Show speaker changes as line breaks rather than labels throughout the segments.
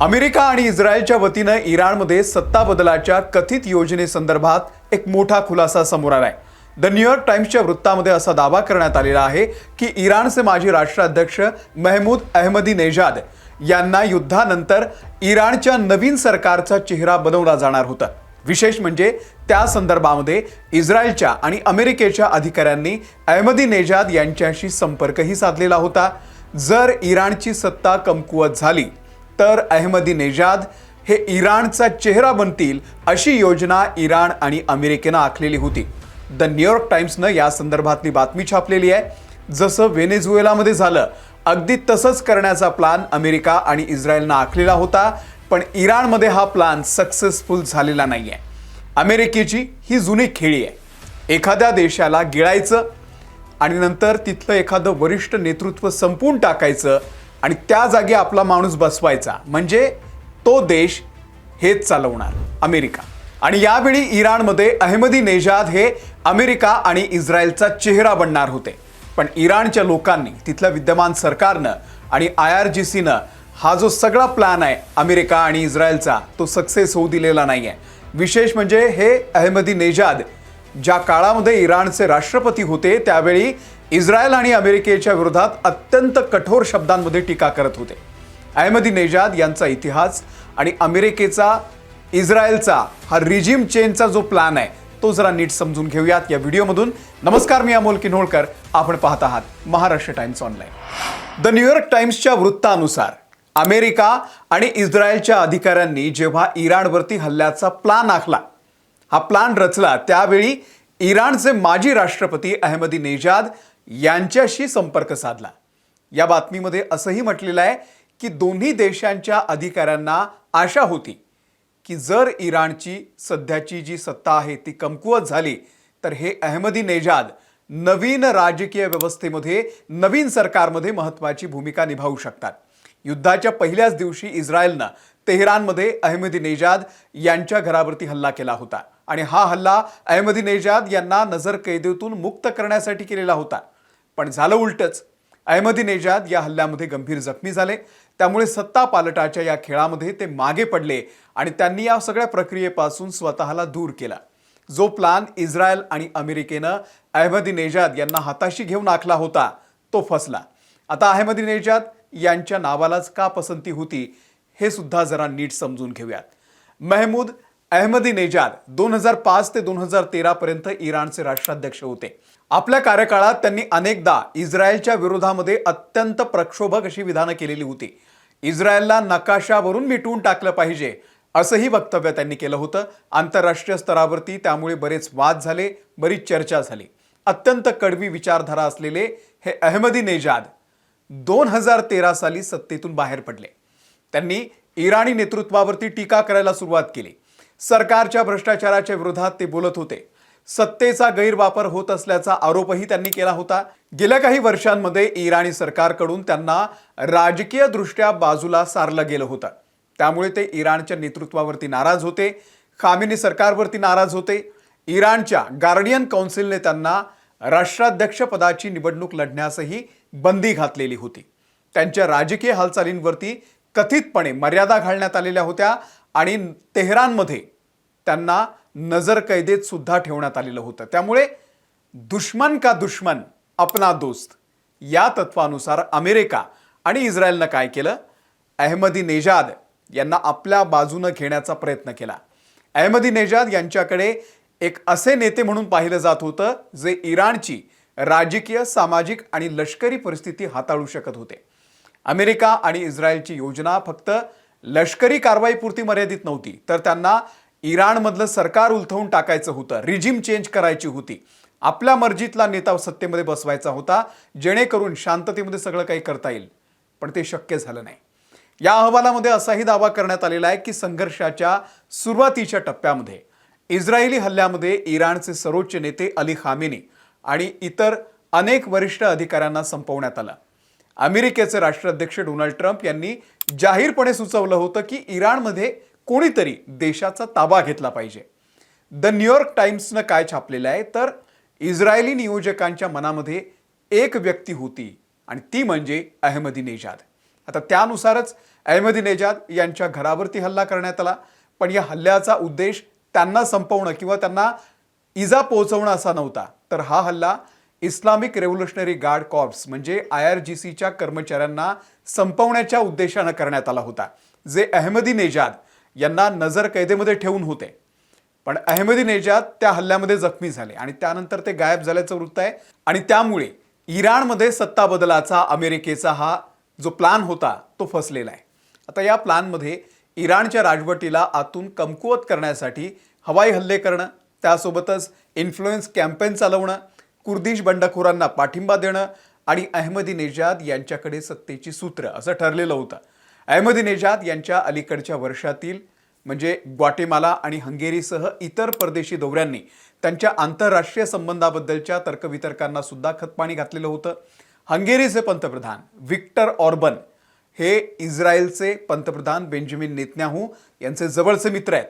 America आणि इस्रायलच्या वतीनं इराणमध्ये सत्ता बदलाच्या कथित योजनेसंदर्भात एक मोठा खुलासा समोर आलाय। द न्यूयॉर्क टाइम्सच्या वृत्तामध्ये असा दावा करण्यात आलेला आहे की इराणचे माजी राष्ट्राध्यक्ष महमूद अहमदीनेजाद यांना युद्धानंतर इराणच्या नवीन सरकारचा चेहरा बनवला जाणार होता। विशेष म्हणजे त्या संदर्भामध्ये इस्रायलच्या आणि अमेरिकेच्या अधिकाऱ्यांनी अहमदीनेजाद यांच्याशी संपर्कही साधलेला होता। जर इराणची सत्ता कमकुवत झाली तर अहमदीनेजाद हे इराणचा चेहरा बनतील अशी योजना इराण आणि अमेरिकेने आखलेली होती। द न्यूयॉर्क टाइम्सने या संदर्भातली बातमी छापलेली आहे। जसं व्हेनेझुएलामध्ये झालं अगदी तसंच करण्याचा प्लान अमेरिका आणि इस्रायलने आखलेला होता, पण इराणमध्ये हा प्लान सक्सेसफुल झालेला नाहीये। अमेरिकेची ही जुनी खेळी आहे, एखाद्या देशाला गिळायचं आणि नंतर तिथलं एखादं वरिष्ठ नेतृत्व संपवून टाकायचं आणि त्या जागी आपला माणूस बसवायचा, म्हणजे तो देश हेच चालवणार अमेरिका। आणि यावेळी इराणमध्ये अहमदीनेजाद हे अमेरिका आणि इस्रायलचा चेहरा बनणार होते, पण इराणच्या लोकांनी, तिथल्या विद्यमान सरकारनं आणि IRGCनं हा जो सगळा प्लॅन आहे अमेरिका आणि इस्रायलचा तो सक्सेस होऊ दिलेला नाहीये। विशेष म्हणजे हे अहमदीनेजाद ज्या काळामध्ये इराणचे राष्ट्रपती होते त्यावेळी इस्रायल आणि अमेरिकेच्या विरोधात अत्यंत कठोर शब्दांमध्ये टीका करत होते। अहमदीनेजाद यांचा इतिहास आणि अमेरिकेचा इस्रायलचा हा रिजिम चेंजचा जो प्लॅन आहे तो जरा नीट समजून घेऊयात या व्हिडिओमधून। नमस्कार, मी अमोल किन्होळकर, आपण पाहत आहात Maharashtra Times online. The New York टाइम्सच्या वृत्तानुसार अमेरिका आणि इस्रायलच्या अधिकाऱ्यांनी जेव्हा इराणवरती हल्ल्याचा प्लॅन आखला, हा प्लॅन रचला, त्यावेळी इराणचे माजी राष्ट्रपती अहमदीनेजाद यांच्याशी संपर्क साधला। या बातमीमध्ये असंही म्हटलेलं आहे की दोन्ही देशांच्या अधिकाऱ्यांना आशा होती की जर इराणची सध्याची जी सत्ता आहे ती कमकुवत झाली तर हे अहमदीनेजाद नवीन राजकीय व्यवस्थेमध्ये, नवीन सरकारमध्ये महत्त्वाची भूमिका निभावू शकतात। युद्धाच्या पहिल्याच दिवशी इस्रायलनं तेहरानमध्ये अहमदीनेजाद यांच्या घरावरती हल्ला केला होता आणि हा हल्ला अहमदीनेजाद यांना नजरकैदेतून मुक्त करण्यासाठी केलेला होता, पण झालं उलटच। अहमदीनेजाद या हल्ल्यामध्ये गंभीर जखमी झाले, त्यामुळे सत्ता पालटाच्या या खेळामध्ये ते मागे पडले आणि त्यांनी या सगळ्या प्रक्रियेपासून स्वतःला दूर केला। जो प्लान इस्रायल आणि अमेरिकेनं अहमदीनेजाद यांना हाताशी घेऊन आखला होता तो फसला। आता अहमदीनेजाद यांच्या नावालाच का पसंती होती हे सुद्धा जरा नीट समजून घेऊयात। महमूद अहमदीनेजाद 2005 ते 2013 पर्यंत इराणचे राष्ट्राध्यक्ष होते। आपल्या कार्यकाळात त्यांनी अनेकदा इस्रायलच्या विरोधामध्ये अत्यंत प्रक्षोभक अशी विधानं केलेली होती। इस्रायलला नकाशावरून मिटवून टाकलं पाहिजे असंही वक्तव्य त्यांनी केलं होतं। आंतरराष्ट्रीय स्तरावरती त्यामुळे बरेच वाद झाले, बरीच चर्चा झाली। अत्यंत कडवी विचारधारा असलेले हे अहमदीनेजाद 2013 साली सत्तेतून बाहेर पडले। त्यांनी इराणी नेतृत्वावरती टीका करायला सुरुवात केली। सरकारच्या भ्रष्टाचाराच्या विरोधात ते बोलत होते। सत्तेचा गैरवापर होत असल्याचा आरोपही त्यांनी केला होता। गेल्या काही वर्षांमध्ये इराणी सरकारकडून त्यांना राजकीय दृष्ट्या बाजूला सारलं गेलं होतं, त्यामुळे ते इराणच्या नेतृत्वावरती नाराज होते, खामेनी सरकारवरती नाराज होते। इराणच्या गार्डियन काउन्सिलने त्यांना राष्ट्राध्यक्ष पदाची निवडणूक लढण्यासही बंदी घातलेली होती। त्यांच्या राजकीय हालचालींवरती कथितपणे मर्यादा घालण्यात आलेल्या होत्या आणि तेहरानमध्ये त्यांना नजरकैदेत सुद्धा ठेवण्यात आलेलं होतं। त्यामुळे दुश्मन का दुश्मन अपना दोस्त या तत्वानुसार अमेरिका आणि इस्रायलनं काय केलं, अहमदीनेजाद यांना आपल्या बाजूने घेण्याचा प्रयत्न केला। अहमदीनेजाद यांच्याकडे एक असे नेते म्हणून पाहिलं जात होतं जे इराणची राजकीय, सामाजिक आणि लष्करी परिस्थिती हाताळू शकत होते। अमेरिका आणि इस्रायलची योजना फक्त लष्करी कारवाईपुरती मर्यादित नव्हती, तर त्यांना इराणमधलं सरकार उलथवून टाकायचं होतं, रिजिम चेंज करायची होती, आपल्या मर्जीतला नेता सत्तेमध्ये बसवायचा होता, जेणेकरून शांततेमध्ये सगळं काही करता येईल, पण ते शक्य झालं नाही। या अहवालामध्ये असाही दावा करण्यात आलेला आहे की संघर्षाच्या सुरुवातीच्या टप्प्यामध्ये इस्रायली हल्ल्यामध्ये इराणचे सर्वोच्च नेते अली खामेनी आणि इतर अनेक वरिष्ठ अधिकाऱ्यांना संपवण्यात आलं। अमेरिकेचे राष्ट्राध्यक्ष डोनाल्ड ट्रम्प यांनी जाहीरपणे सुचवलं होतं की इराणमध्ये कोणीतरी देशाचा ताबा घेतला पाहिजे। द न्यूयॉर्क टाइम्सनं काय छापलेलं आहे तर इस्रायली नियोजकांच्या मनामध्ये एक व्यक्ती होती आणि ती म्हणजे अहमदीनेजाद। आता त्यानुसारच अहमदीनेजाद यांच्या घरावरती हल्ला करण्यात आला, पण या हल्ल्याचा उद्देश त्यांना संपवणं किंवा त्यांना इजा पोहोचवणं असा नव्हता, तर हा हल्ला इस्लामिक रेव्होल्युशनरी गार्ड कॉर्प्स म्हणजे IRGCच्या कर्मचाऱ्यांना संपवण्याच्या उद्देशानं करण्यात आला होता, जे अहमदीनेजाद यांना नजरकैदेमध्ये ठेवून होते. पण अहमदीनेजाद त्या हल्ल्यामध्ये जखमी झाले आणि त्यानंतर ते गायब झाल्याचं वृत्त आहे. आणि त्यामुळे इराणमध्ये सत्ता बदलाचा अमेरिकेचा हा जो प्लॅन होता तो फसलेला आहे. आता या प्लॅनमध्ये इराणच्या राजवटीला आतून कमकुवत करण्यासाठी हवाई हल्ले करणं, त्यासोबतच इन्फ्लुएन्स कॅम्पेन चालवणं, कुर्दिश बंडखोरांना पाठिंबा देणं आणि अहमदीनेजाद यांच्याकडे सत्तेची सूत्र असं ठरलेलं होतं. अहमदीनेजाद यांच्या अलीकडच्या वर्षातील म्हणजे ग्वाटेमाला आणि हंगेरीसह इतर परदेशी दौऱ्यांनी त्यांच्या आंतरराष्ट्रीय संबंधाबद्दलच्या तर्कवितर्कांना सुद्धा खतपाणी घातलेलं होतं. हंगेरीचे पंतप्रधान विक्टर ऑर्बन हे इस्रायलचे पंतप्रधान बेंजामिन नेतन्याहू यांचे जवळचे मित्र आहेत.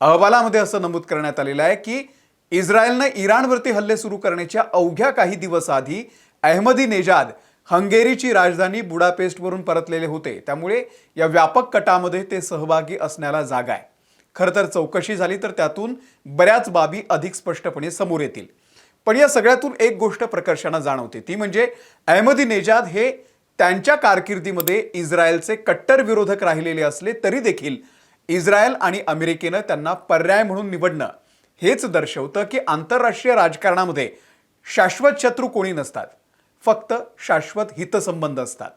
अहवालामध्ये असं नमूद करण्यात आलेलं आहे की इस्रायलने इराणवरती हल्ले सुरू करण्याच्या अवघ्या काही दिवस आधी अहमदीनेजाद हंगेरीची राजधानी बुडापेस्टवरून परतलेले होते, त्यामुळे या व्यापक कटामध्ये ते सहभागी असण्याला जागा आहे. खरं तर चौकशी झाली तर त्यातून बऱ्याच बाबी अधिक स्पष्टपणे समोर येतील. पण या सगळ्यातून एक गोष्ट प्रकर्षानं जाणवते, ती म्हणजे अहमदीनेजाद हे त्यांच्या कारकिर्दीमध्ये इस्रायलचे कट्टर विरोधक राहिलेले असले तरी देखील इस्रायल आणि अमेरिकेनं त्यांना पर्याय म्हणून निवडणं हेच दर्शवतं की आंतरराष्ट्रीय राजकारणामध्ये शाश्वत शत्रू कोणी नसतात, फक्त शाश्वत हितसंबंध असतात.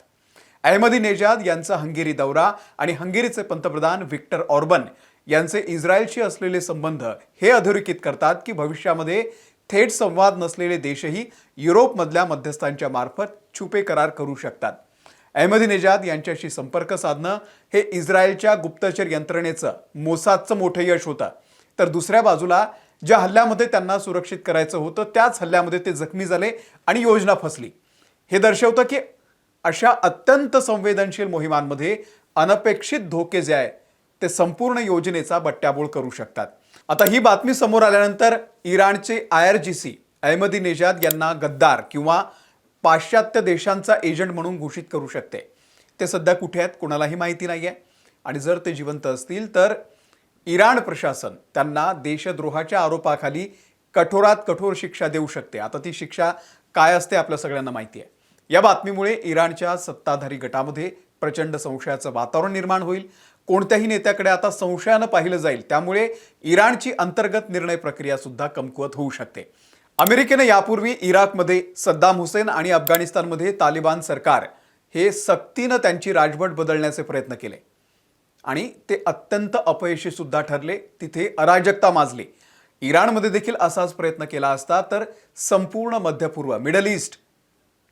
अहमदीनेजाद यांचा हंगेरी दौरा आणि हंगेरीचे पंतप्रधान विक्टर ऑर्बन यांचे इस्रायलशी असलेले संबंध हे अधोरेखित करतात की भविष्यामध्ये थेट संवाद नसलेले देशही युरोपमधल्या मध्यस्थांच्या मार्फत छुपे करार करू शकतात. अहमदीनेजाद यांच्याशी संपर्क साधणं हे इस्रायलच्या गुप्तचर यंत्रणेचं मोसादचं मोठं यश होतं. तर दुसऱ्या बाजूला ज्या हल्ल्यामध्ये त्यांना सुरक्षित करायचं होतं त्याच हल्ल्यामध्ये ते जखमी झाले आणि योजना फसली. हे दर्शवतं की अशा अत्यंत संवेदनशील मोहिमांमध्ये अनपेक्षित धोके जे आहे ते संपूर्ण योजनेचा बट्ट्याबोळ करू शकतात. आता ही बातमी समोर आल्यानंतर इराणचे IRGC अहमदीनेजाद यांना गद्दार किंवा पाश्चात्य देशांचा एजंट म्हणून घोषित करू शकते. ते सध्या कुठे आहेत कोणालाही माहिती नाही आहे. आणि जर ते जिवंत असतील तर इराण प्रशासन त्यांना देशद्रोहाच्या आरोपाखाली कठोरात कठोर शिक्षा देऊ शकते. आता ती शिक्षा काय असते आपल्या सगळ्यांना माहिती आहे. या बातमीमुळे इराणच्या सत्ताधारी गटामध्ये प्रचंड संशयाचं वातावरण निर्माण होईल. कोणत्याही नेत्याकडे आता संशयानं पाहिलं जाईल, त्यामुळे इराणची अंतर्गत निर्णय प्रक्रिया सुद्धा कमकुवत होऊ शकते. अमेरिकेने यापूर्वी इराकमध्ये सद्दाम हुसेन आणि अफगाणिस्तानमध्ये तालिबान सरकार हे सक्तीनं त्यांची राजवट बदलण्याचे प्रयत्न केले आणि ते अत्यंत अपयशी सुद्धा ठरले. तिथे अराजकता माजली. इराणमध्ये देखील असाच प्रयत्न केला असता तर संपूर्ण मध्यपूर्व मिडल ईस्ट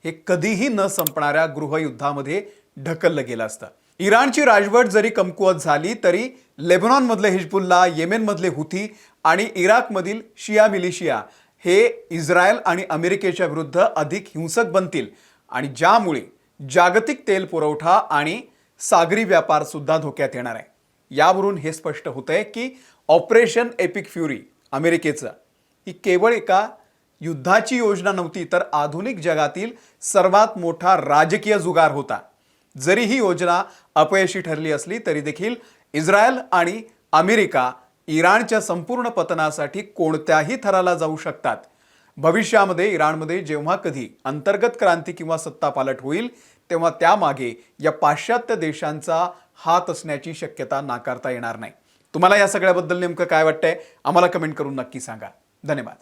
हे कधीही न संपणाऱ्या गृहयुद्धामध्ये ढकललं गेलं असतं. इराणची राजवट जरी कमकुवत झाली तरी लेबनॉनमधले हिजबुल्ला, येमेनमधले हुथी आणि इराकमधील शिया मिलिशिया हे इस्रायल आणि अमेरिकेच्या विरुद्ध अधिक हिंसक बनतील आणि ज्यामुळे जागतिक तेल पुरवठा आणि सागरी व्यापार सुद्धा धोक्यात येणार आहे. यावरून हे स्पष्ट होतंय की ऑपरेशन एपिक फ्युरी अमेरिकेचं ही केवळ एका युद्धाची योजना नव्हती, तर आधुनिक जगातील सर्वात मोठा राजकीय जुगार होता. जरी ही योजना अपयशी ठरली असली तरी देखील इस्रायल आणि अमेरिका इराणच्या संपूर्ण पतनासाठी कोणत्याही थराला जाऊ शकतात. भविष्यामध्ये इराणमध्ये जेव्हा कधी अंतर्गत क्रांती किंवा सत्तापालट होईल तेव्हा त्यामागे या पाश्चात्य देशांचा हात असण्याची शक्यता नाकारता येणार नाही. तुम्हाला या सगळ्याबद्दल नेमकं काय वाटतंय आम्हाला कमेंट करून नक्की सांगा. धन्यवाद.